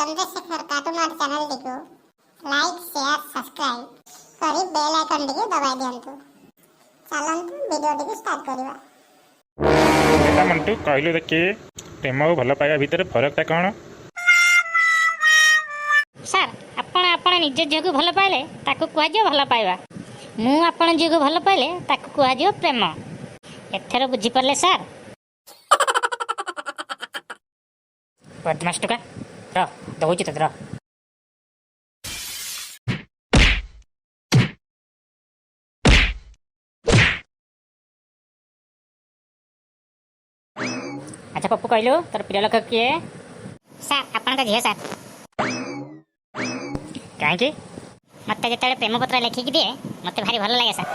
Chandrashekhar cartoon art channel T like share subscribe करी bell icon T दबाई दियंतु। चलंतु video T start करबा। बेटा मंटू कहलु देखि प्रेम और भल पाइबा भितर फरक कौन? सर आपण आपण निज झील को भल पाइले ताकू कुआजियो भल पाइबा। मु आपण झील को भल पाइले ताकू कुआजियो प्रेम। एथर बुझी परले सर? बदमाश टुका र दउची त र अच्छा पप्पू कहलु तोर प्रिय लोक किए? सर आपण झील सर। कहीं मत जो प्रेम पत्र लिखिक दिए मत भारी भल लगे सर।